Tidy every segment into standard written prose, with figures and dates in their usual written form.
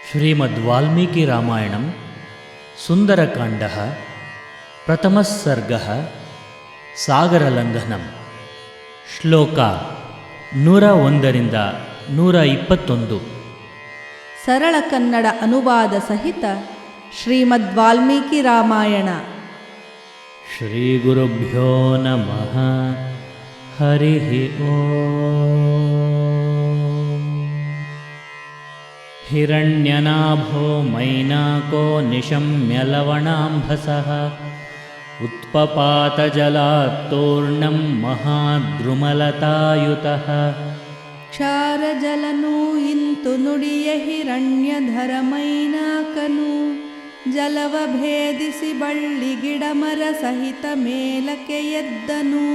श्रीमद्वाल्मीकिरामायणं सुन्दरकाण्डः प्रथमः सर्गः सागरलङ्घनं श्लोक 101 121 ಸರಳ ಕನ್ನಡ ಅನುವಾದ ಸಹಿತ ಶ್ರೀಮದ್ ವಾಲ್ಮೀಕಿ ರಾಮಾಯಣ. ಶ್ರೀಗುರುಭ್ಯೋ ನಮಃ. ಹರಿಃ ಓಂ. ಹಿರಣ್ಯನಾಭೋ ಮೈನಾಕೋ ನಿಶಮ್ಯ ಲವಣಾಂಭಸಃ ಉತ್ಪಪಾತಜಲಾತ್ತೂರ್ಣಂ ಮಹಾದ್ರುಮಲತಾಯುತಃ. ಕ್ಷಾರಜಲನು ಇಂತು ನುಡಿಯ ಹಿರಣ್ಯಧರ ಮೈನಾಕನು, ಜಲವ ಭೇದಿಸಿ ಬಳ್ಳಿ ಗಿಡಮರ ಸಹಿತ ಮೇಲಕ್ಕೆ ಎದ್ದನು.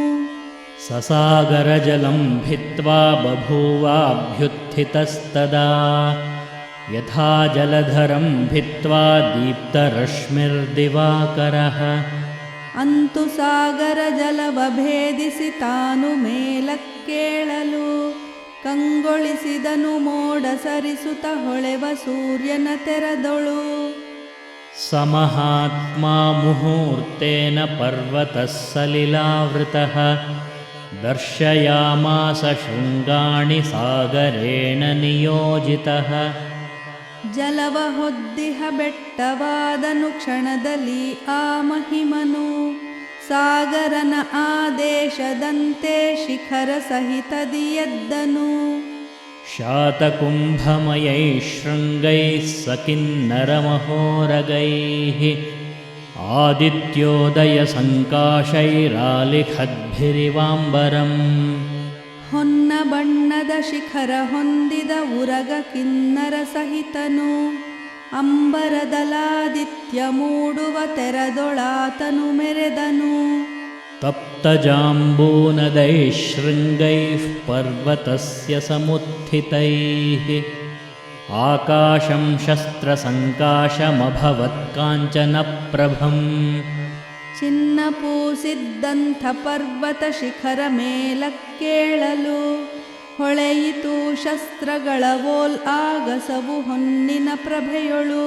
ಸಸಾಗರಜಲಂ ಭಿತ್ವಾ ಬಭೂವಾಭ್ಯುತ್ಥಿತಸ್ತದಾ, ಯಥಾ ಜಲಧರಂ ಭಿತ್ವಾ ದೀಪ್ತರಶ್ಮಿರ್ದಿವಾಕರಃ. ಅಂತು ಸಾಗರ ಜಲವ ಭೇದಿಸಿ ತಾನು ಮೇಲಕ್ಕೇಳಲು, ಕಂಗೊಳಿಸಿದನು ಮೋಡ ಸರಿಸುತ್ತ ಹೊಳೆವ ಸೂರ್ಯನ ತೆರದೊಳು. ಸಮಹಾತ್ಮಾ ಮುಹೂರ್ತೇನ ಪರ್ವತಃ ಸಲಿಲಾವೃತಃ, ದರ್ಶಯಾಮಾಸ ಶೃಂಗಾಣಿ ಸಾಗರೇಣ ನಿಯೋಜಿತಃ. ಜಲವ ಹೊದ್ದಿಹ ಬೆಟ್ಟವಾದನು ಕ್ಷಣದಲ್ಲಿ ಆ ಮಹಿಮನು, ಸಾಗರನ ಆದೇಶದಂತೆ ಶಿಖರ ಸಹಿತದಿ ಎದ್ದನು. ಶಾತಕುಂಭಮಯೈಃ ಶೃಂಗೈಃ ಸಕಿನ್ನರಮಹೋರಗೈಃ, ಆದಿತ್ಯೋದಯ ಸಂಕಾಶೈರಾಲಿಖದ್ಭಿರಿವಾಂಬರಂ. ಹೊನ್ನ ಬಣ್ಣದ ಶಿಖರ ಹೊಂದಿದ ಉರಗ ಕಿನ್ನರ ಸಹಿತನು, ಅಂಬರದಲಾದಿತ್ಯ ಮೂಡುವ ತೆರದೊಳಾತನು ಮೆರೆದನು. ತಪ್ತಜಾಂಬೂನದೈಃ ಶೃಂಗೈಃ ಪರ್ವತಸ್ಯ ಸಮುತ್ಥಿತೈಃ, ಆಕಾಶಂ ಶಸ್ತ್ರಸಂಕಾಶಮಭವತ್ ಕಾಂಚನಪ್ರಭಂ. ಚಿನ್ನ ಪೂಸಿದ್ದಂಥ ಪರ್ವತ ಶಿಖರ ಮೇಲಕ್ಕೇಳಲು, ಹೊಳೆಯಿತು ಶಸ್ತ್ರಗಳ ವೋಲ್ ಆಗಸವು ಹೊನ್ನಿನ ಪ್ರಭೆಯೊಳು.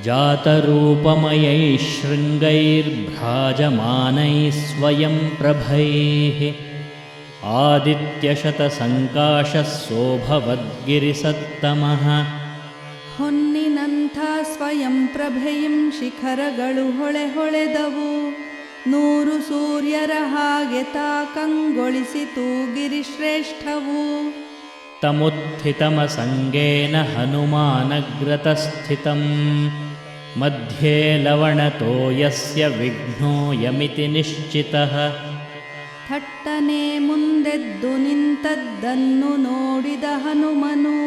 ಜಾತರೂಪಮಯೈಃ ಶೃಂಗೈರ್ಭ್ರಾಜಮಾನೈಃ ಸ್ವಯಂ ಪ್ರಭೈಃ, ಆದಿತ್ಯಶತಸಂಕಾಶಸ್ಸೋಭವದ್ಗಿರಿಸತ್ತಮಃ. ಹೊನ್ನಿನಂಥ ಸ್ವಯಂ ಪ್ರಭೆಯಂ ಶಿಖರಗಳು ಹೊಳೆ ಹೊಳೆದವು, 100 ಸೂರ್ಯರ ಹಾಗೆ ತಾ ಕಂಗೊಳಿಸಿತು ಗಿರಿಶ್ರೇಷ್ಠವು. ತಮುತ್ಥಿತಮಸಂಗೇನ ಹನುಮಾನಗ್ರತಸ್ಥಿತಂ, ಮಧ್ಯೆ ಲವಣತೋ ಯಸ್ಯ ವಿಘ್ನೋಯಮಿತಿ ನಿಶ್ಚಿತಃ. ಥಟ್ಟನೆ ಮುಂದೆದ್ದು ನಿಂತದ್ದನ್ನು ನೋಡಿದ ಹನುಮನು,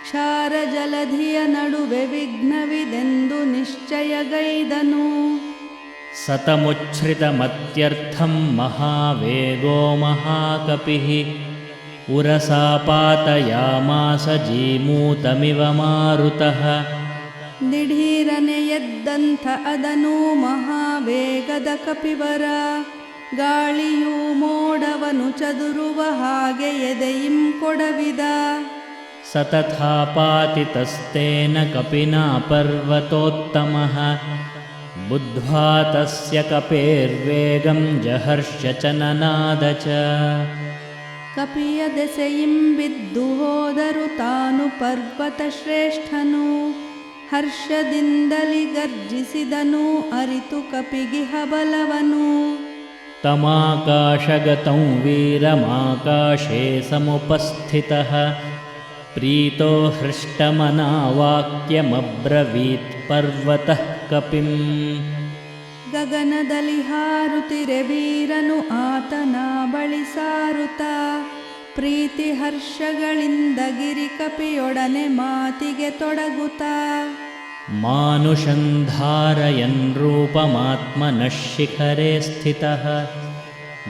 ಕ್ಷಾರ ಜಲಧಿಯ ನಡುವೆ ವಿಘ್ನವಿದೆಂದು ನಿಶ್ಚಯಗೈದನು. ಸತಮುಚ್ಛ್ರಿತಮತ್ಯರ್ಥಂ ಮಹಾವೇಗೋ ಮಹಾಕಪಿಃ, ಉರಸಾ ಪಾತಯಾಮಾಸ ಜೀಮೂತಮಿವ ಮಾರುತಃ. ದಿಢೀರನೆ ಎದ್ದಂಥ ಅದನು ಮಹಾವೇಗದ ಕಪಿವರ, ಗಾಳಿಯು ಮೋಡವನು ಚದುರುವ ಹಾಗೆ ಎದೆಯಿಂ ಕೊಡವಿದ. ಸತಥಾ ಪಾತಿತಸ್ತೇನ ಕಪಿನಾ ಪರ್ವತೋತ್ತಮಃ, ಬುದ್ಧ್ವಾ ತಸ್ಯ ಕಪೇರ್ವೇಗಂ ಜಹರ್ಷ ಚನನಾದ ಚ. ಕಪಿಯ ದೆಸೆಯಿಂ ಬಿದ್ದು ಹೋದರು ತಾನು ಪರ್ವತ ಶ್ರೇಷ್ಠನು, ಹರ್ಷದಿಂದಲಿ ಗರ್ಜಿಸಿದನು ಅರಿತು ಕಪಿಗಿಹ ಬಲವನು. ತಮಾಕಾಶಗತಂ ವೀರಮಾಕಾಶೇ ಸಮುಪಸ್ಥಿತಃ, ಪ್ರೀತೋ ಹೃಷ್ಟಮನಾ ವಾಕ್ಯಮಬ್ರವೀತ್ ಪರ್ವತಃ ಕಪಿಂ. ಗಗನದಲ್ಲಿ ಹಾರುತ್ತಿರೆ ವೀರನು ಆತನ ಬಳಿ ಸಾರುತ್ತ, ಪ್ರೀತಿ ಹರ್ಷಗಳಿಂದ ಗಿರಿ ಕಪಿಯೊಡನೆ ಮಾತಿಗೆ ತೊಡಗುತ್ತ. ಮಾನುಷಂ ಧಾರಯನ್ ರೂಪಮಾತ್ಮನಃ ಶಿಖರೆ ಸ್ಥಿತಃ,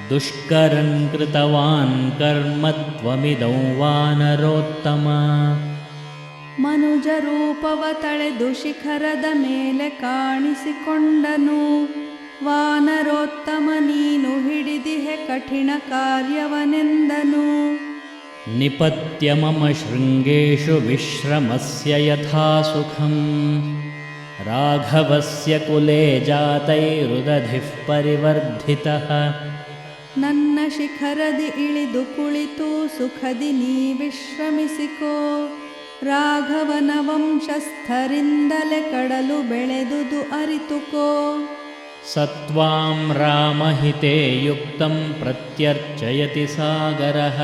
ದುಷ್ಕರನ್ ಕೃತವಾನ್ ಕರ್ಮ ತ್ವಮಿದೌ ವಾನರೋತ್ತಮ. ಮನುಜ ರೂಪವ ತಳೆದು ಶಿಖರದ ಮೇಲೆ ಕಾಣಿಸಿಕೊಂಡನು, ವಾನರೋತ್ತಮ ನೀನು ಹಿಡಿದಿಹೆ ಕಠಿಣ ಕಾರ್ಯವನೆಂದನು. ನಿಪತ್ಯ ಮಮ ಶೃಂಗೇಷು ವಿಶ್ರಮಸ್ಯ ಯಥಾ ಸುಖಂ ರಾಘವಸ್ಯ ಕುಲೇ ಜಾತೈರುದಧಿಃ ಪರಿವರ್ಧಿತಃ. ನನ್ನ ಶಿಖರದಿ ಇಳಿದು ಕುಳಿತು ಸುಖದಿ ನೀ ವಿಶ್ರಮಿಸಿಕೋ. ರಾಘವನ ವಂಶಸ್ಥರಿಂದಲೇ ಕಡಲು ಬೆಳೆದುದು ಅರಿತುಕೋ. ಸತ್ವಾಂ ರಾಮಹಿತೆ ಯುಕ್ತಂ ಪ್ರತ್ಯರ್ಚಯತಿ ಸಾಗರಃ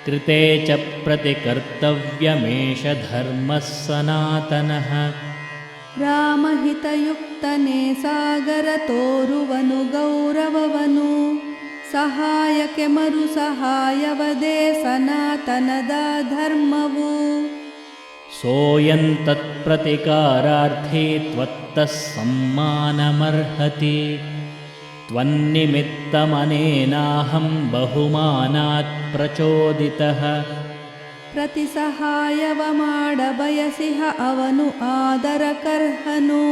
ಕೃತೆ ಚ ಪ್ರತಿಕರ್ತವ್ಯಮೇಷ ಧರ್ಮಃ ಸನಾತನಃ. ರಾಮಹಿತಯುಕ್ತನೇ ಸಾಗರ ತೋರುವನು ಗೌರವವನು. ಸಹಾಯಕ್ಕೆ ಮರು ಸಹಾಯವದೇ ಸನಾತನದ ಧರ್ಮವು. ಸೋಯಂ ತತ್ಪ್ರತಿಕಾರಾರ್ಥಿ ತ್ವತ್ತಃ ಸಮ್ಮಾನಮರ್ಹತಿ ತ್ವನ್ನಿಮಿತ್ತಮನೇನಾಹಂ ಬಹುಮಾನಾತ್ ಪ್ರಚೋದಿತಃ. ಪ್ರತಿ ಸಹಾಯವ ಮಾಡ ಬಯಸಿಹ ಅವನು ಆದರಕರ್ಹನು.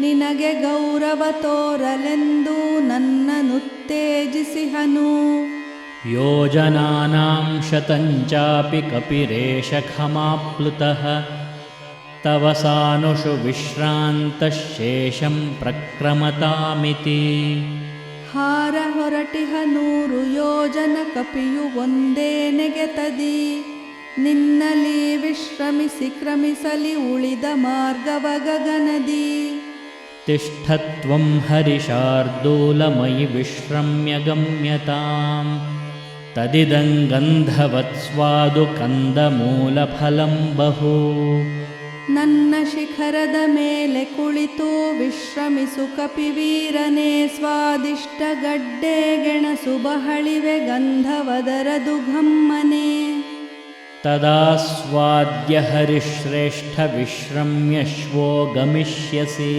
ನಿನಗೆ ಗೌರವ ತೋರಲೆಂದು ನನ್ನನುತ್ತೇಜಿಸಿಹನು. ಯೋಜನಾನಾಂ ಶತಂಚಾಪಿ ಕಪಿರೇಷ ಖಮಾಪ್ಲುತಃ ತವ ಸಾನುಷು ವಿಶ್ರಾಂತಃ ಶೇಷಂ ಪ್ರಕ್ರಮತಾಮಿತಿ. ಹಾರ ಹೊರಟಿಹ 100 ಯೋಜನ ಕಪಿಯು ಒಂದೇ ನೆಗೆತದಿ. ನಿನ್ನಲಿ ವಿಶ್ರಮಿಸಿ ಕ್ರಮಿಸಲಿ ಉಳಿದ ಮಾರ್ಗವ ಗಗನದಿ. ತಿಷ್ಠತ್ವಂ ಹರಿಶಾರ್ದೂಲಮಯಿ ವಿಶ್ರಮ್ಯ ಗಮ್ಯತಾಂ ತದಿದಂ ಗಂಧವತ್ಸ್ವಾದು ಕಂದಮೂಲಫಲಂ ಬಹು. ನನ್ನ ಶಿಖರದ ಮೇಲೆ ಕುಳಿತು ವಿಶ್ರಮಿಸು ಕಪಿವೀರನೇ. ಸ್ವಾದಿಷ್ಟ ಗಡ್ಡೆ ಗೆಣಸು ಬಹಳಿವೆ ಗಂಧವದರದು ಘಮ್ಮನೆ. ತದಾಸ್ವಾದ್ಯ ಹರಿಶ್ರೇಷ್ಠ ವಿಶ್ರಮ್ಯಶ್ವೋ ಗಮಿಷ್ಯಸಿ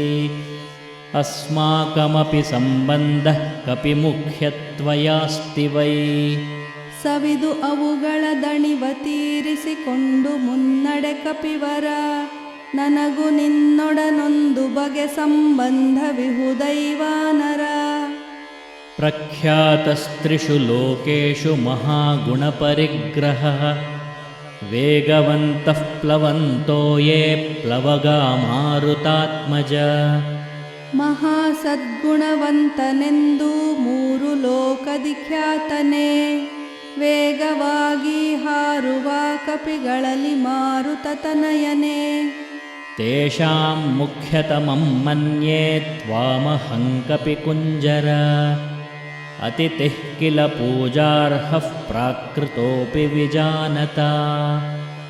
ಅಸ್ಮಾಕಮಪಿ ಸಂಬಂಧಃ ಕಪಿಮುಖ್ಯತ್ವಯಾಸ್ತಿ ವೈ. ಸವಿದು ಅವುಗಳ ದಣಿವ ತೀರಿಸಿಕೊಂಡು ಮುನ್ನಡೆ ಕಪಿವರ. ನನಗೂ ನಿನ್ನೊಡನೊಂದು ಬಗೆ ಸಂಬಂಧವಿಹುದೈವಾನರ. ಪ್ರಖ್ಯಾತಸ್ತ್ರಿಷು ಲೋಕೇಷು ಮಹಾಗುಣಪರಿಗ್ರಹಃ ವೇಗವಂತಃ ಪ್ಲವಂತೋ ಯೇ ಪ್ಲವಗಾ ಮಾರುತಾತ್ಮಜ. ಮಹಾಸದ್ಗುಣವಂತನೆಂದು 3 ಲೋಕದಿ ಖ್ಯಾತನೇ. ವೇಗವಾಗಿ ಹಾರುವ ಕಪಿಗಳಲ್ಲಿ ಮಾರುತತನಯನೇ. ತೇಷಾಂ ಮುಖ್ಯತಮಂ ಮನ್ಯೇ ತ್ವಾಮಹಂ ಕಪಿಕುಂಜರ ಅತಿಥಿಃ ಕಿಲ ಪೂಜಾರ್ಹಃ ಪ್ರಾಕೃತೋಪಿ ವಿಜಾನತ.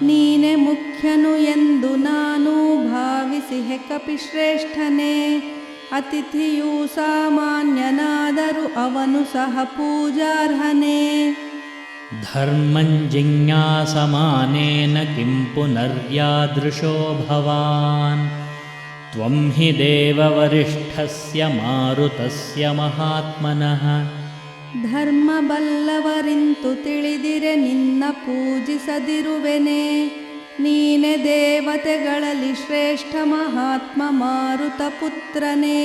ನೀನೆ ಮುಖ್ಯನು ಎಂದು ನಾನು ಭಾವಿಸಿಹೆ ಕಪಿಶ್ರೇಷ್ಠನೇ. ಅತಿಥಿಯು ಸಾಮಾನ್ಯನಾದರೂ ಅವನು ಸಹ ಪೂಜಾರ್ಹನೇ. ಧರ್ಮಂ ಜಿಜ್ಞಾಸಮಾನೇನ ಕಿಂ ಪುನರ್ಯಾದೃಶೋ ಭವಾನ್ ತ್ವಂ ಹಿ ದೇವವರಿಷ್ಠಸ್ಯ ಮಾರುತಸ್ಯ ಮಹಾತ್ಮನಃ. ಧರ್ಮ ಬಲ್ಲವರಿಂತು ತಿಳಿದಿರೆ ನಿನ್ನ ಪೂಜಿಸದಿರುವೆನೆ. ನೀನೆ ದೇವತೆಗಳಲ್ಲಿ ಶ್ರೇಷ್ಠ ಮಹಾತ್ಮ ಮಾರುತ ಪುತ್ರನೇ.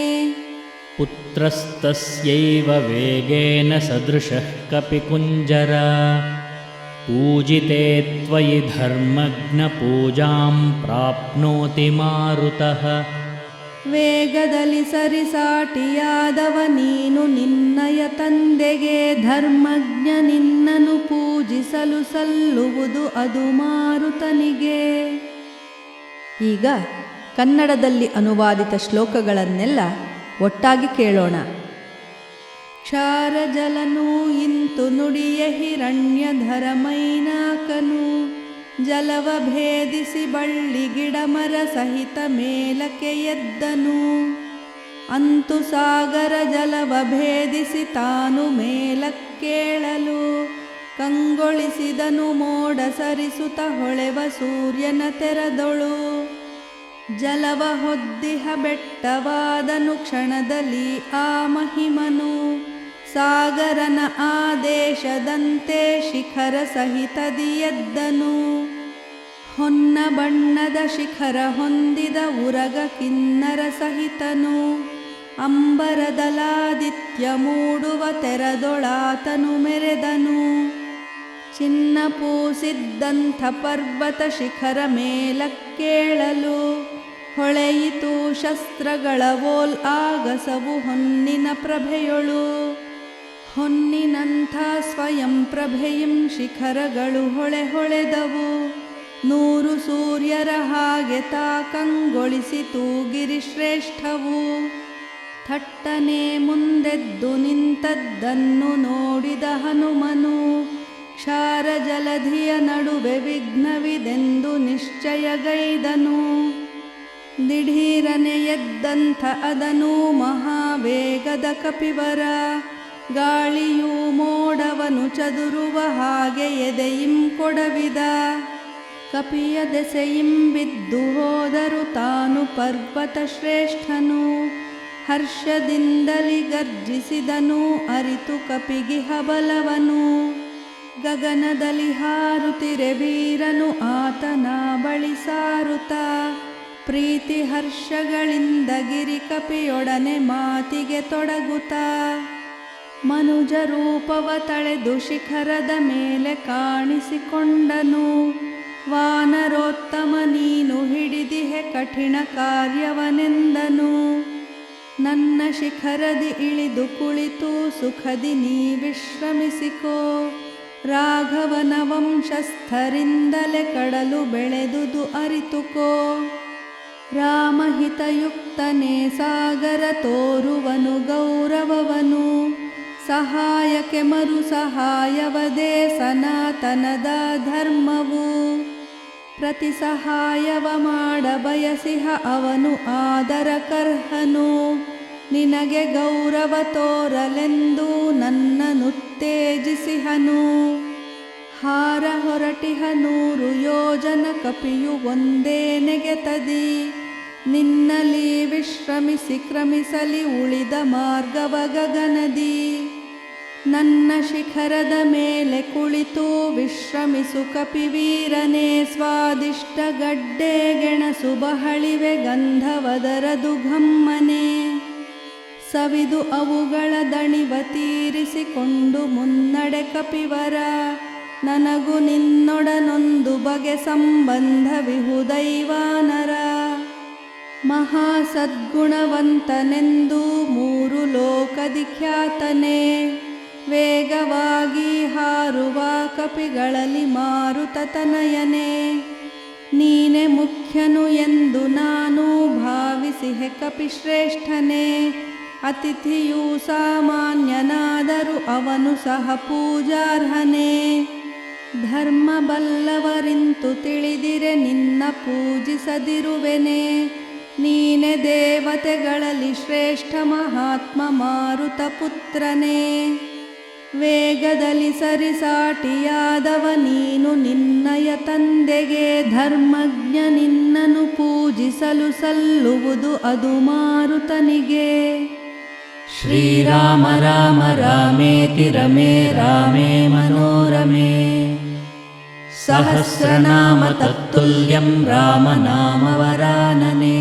ಪುತ್ರಸ್ತಸ್ಯೈವ ವೇಗೇನ ಸದೃಶಃ ಕಪಿಕುಂಜರ ಪೂಜಿತೆ ತ್ವಯಿ ಧರ್ಮಜ್ಞ ಪೂಜಾಂ ಪ್ರಾಪ್ನೋತಿ ಮಾರುತಃ. ವೇಗದಲ್ಲಿ ಸರಿಸಾಟಿಯಾದವ ನೀನು ನಿನ್ನಯ ತಂದೆಗೆ. ಧರ್ಮಜ್ಞ ನಿನ್ನನು ಪೂಜಿಸಲು ಸಲ್ಲುವುದು ಅದು ಮಾರುತನಿಗೆ. ಈಗ ಕನ್ನಡದಲ್ಲಿ ಅನುವಾದಿತ ಶ್ಲೋಕಗಳನ್ನೆಲ್ಲ ಒಟ್ಟಾಗಿ ಕೇಳೋಣ. ಕ್ಷಾರಜಲನು ಇಂತು ನುಡಿಯ ಹಿರಣ್ಯಧರ ಮೈನಾಕನು. ಜಲವ ಭೇದಿಸಿ ಬಳ್ಳಿ ಗಿಡಮರ ಸಹಿತ ಮೇಲಕ್ಕೆ ಎದ್ದನು. ಅಂತು ಸಾಗರ ಜಲವ ಭೇದಿಸಿ ತಾನು ಮೇಲಕ್ಕೇಳಲು. ಕಂಗೊಳಿಸಿದನು ಮೋಡ ಸರಿಸುತ್ತ ಹೊಳೆವ ಸೂರ್ಯನ ತೆರದೊಳು. ಜಲವ ಹೊದ್ದಿಹ ಬೆಟ್ಟವಾದನು ಕ್ಷಣದಲ್ಲಿ ಆ ಮಹಿಮನು. ಸಾಗರನ ಆದೇಶದಂತೆ ಶಿಖರ ಸಹಿತದಿ ಎದ್ದನು. ಹೊನ್ನ ಬಣ್ಣದ ಶಿಖರ ಹೊಂದಿದ ಉರಗ ಕಿನ್ನರ ಸಹಿತನು. ಅಂಬರದಲಾದಿತ್ಯ ಮೂಡುವ ತೆರದೊಳಾತನು ಮೆರೆದನು. ಚಿನ್ನ ಪೂಸಿದ್ದಂಥ ಪರ್ವತ ಶಿಖರ ಮೇಲಕ್ಕೇಳಲು ಹೊಳೆಯಿತು ಶಸ್ತ್ರಗಳ ವೋಲ್ ಆಗಸವು ಹೊನ್ನಿನ ಪ್ರಭೆಯೊಳು. ಹೊನ್ನಿನಂಥ ಸ್ವಯಂ ಪ್ರಭೆಯಿಂ ಶಿಖರಗಳು ಹೊಳೆದವು. 100 ಸೂರ್ಯರ ಹಾಗೆ ತಾ ಕಂಗೊಳಿಸಿತು ಗಿರಿಶ್ರೇಷ್ಠವು. ಥಟ್ಟನೆ ಮುಂದೆದ್ದು ನಿಂತದ್ದನ್ನು ನೋಡಿದ ಹನುಮನು ಕ್ಷಾರ ಜಲಧಿಯ ನಡುವೆ ವಿಘ್ನವಿದೆಂದು ನಿಶ್ಚಯಗೈದನು. ದಿಢೀರನೆ ಎದ್ದಂಥ ಅದನು ಮಹಾವೇಗದ ಕಪಿವರ. ಗಾಳಿಯು ಮೋಡವನು ಚದುರುವ ಹಾಗೆ ಎದೆಯಿಂ ಕೊಡವಿದ. ಕಪಿಯ ದೆಸೆಯಿಂ ಬಿದ್ದು ಹೋದರು ತಾನು ಪರ್ವತ ಶ್ರೇಷ್ಠನು. ಹರ್ಷದಿಂದಲಿ ಗರ್ಜಿಸಿದನು ಅರಿತು ಕಪಿಗಿಹ ಬಲವನು. ಗಗನದಲ್ಲಿ ಹಾರುತ್ತಿರೆ ವೀರನು ಆತನ ಬಳಿ ಸಾರುತ್ತ. ಪ್ರೀತಿ ಹರ್ಷಗಳಿಂದ ಗಿರಿ ಕಪಿಯೊಡನೆ ಮಾತಿಗೆ ತೊಡಗುತ್ತ. ಮನುಜ ರೂಪವ ತಳೆದು ಶಿಖರದ ಮೇಲೆ ಕಾಣಿಸಿಕೊಂಡನು. ವಾನರೋತ್ತಮ ನೀನು ಹಿಡಿದಿಹೆ ಕಠಿಣ ಕಾರ್ಯವನೆಂದನು. ನನ್ನ ಶಿಖರದಿ ಇಳಿದು ಕುಳಿತು ಸುಖದಿ ನೀ ವಿಶ್ರಮಿಸಿಕೋ. ರಾಘವನ ವಂಶಸ್ಥರಿಂದಲೇ ಕಡಲು ಬೆಳೆದುದು ಅರಿತುಕೋ. ರಾಮಹಿತಯುಕ್ತನೇ ಸಾಗರ ತೋರುವನು ಗೌರವವನು. ಸಹಾಯಕ್ಕೆ ಮರು ಸಹಾಯವದೇ ಸನಾತನದ ಧರ್ಮವು. ಪ್ರತಿ ಸಹಾಯವ ಮಾಡ ಬಯಸಿಹ ಅವನು ಆದರ ಕರ್ಹನು. ನಿನಗೆ ಗೌರವ ತೋರಲೆಂದು ನನ್ನನುತ್ತೇಜಿಸಿಹನು. ಹಾರ ಹೊರಟಿಹ 100 ಯೋಜನ ಕಪಿಯು ಒಂದೇ ನೆಗೆತದಿ. ನಿನ್ನಲಿ ವಿಶ್ರಮಿಸಿ ಕ್ರಮಿಸಲಿ ಉಳಿದ ಮಾರ್ಗವ ಗಗನದಿ. ನನ್ನ ಶಿಖರದ ಮೇಲೆ ಕುಳಿತು ವಿಶ್ರಮಿಸು ಕಪಿವೀರನೇ. ಸ್ವಾದಿಷ್ಟ ಗಡ್ಡೆ ಗೆಣಸು ಬಹಳಿವೆ ಗಂಧವದರದು ಘಮ್ಮನೆ. ಸವಿದು ಅವುಗಳ ದಣಿವ ತೀರಿಸಿಕೊಂಡು ಮುನ್ನಡೆ ಕಪಿವರ. ನನಗೂ ನಿನ್ನೊಡನೊಂದು ಬಗೆ ಸಂಬಂಧವಿಹುದೈವಾನರ. ಮಹಾಸದ್ಗುಣವಂತನೆಂದು 3 ಲೋಕದಿ ಖ್ಯಾತನೇ. ವೇಗವಾಗಿ ಹಾರುವ ಕಪಿಗಳಲ್ಲಿ ಮಾರುತತನಯನೇ. ನೀನೆ ಮುಖ್ಯನು ಎಂದು ನಾನು ಭಾವಿಸಿಹೆ ಕಪಿಶ್ರೇಷ್ಠನೇ. ಅತಿಥಿಯು ಸಾಮಾನ್ಯನಾದರೂ ಅವನು ಸಹ ಪೂಜಾರ್ಹನೇ. ಧರ್ಮ ಬಲ್ಲವರಿಂತು ತಿಳಿದಿರೆ ನಿನ್ನ ಪೂಜಿಸದಿರುವೆನೆ. ನೀನೆ ದೇವತೆಗಳಲ್ಲಿ ಶ್ರೇಷ್ಠ ಮಹಾತ್ಮ ಮಾರುತ ಪುತ್ರನೇ. ವೇಗದಲ್ಲಿ ಸರಿಸಾಟಿಯಾದವ ನೀನು ನಿನ್ನಯ ತಂದೆಗೆ. ಧರ್ಮಜ್ಞ ನಿನ್ನನು ಪೂಜಿಸಲು ಸಲ್ಲುವುದು ಅದು ಮಾರುತನಿಗೆ. ಶ್ರೀರಾಮ ರಾಮ ರಾಮೇತಿ ರಮೇ ರಾಮೇ ಮನೋರಮೇ. ಸಹಸ್ರನಾಮ ತತ್ತುಲ್ಯಂ ರಾಮನಾಮ ವರಾನನೆ.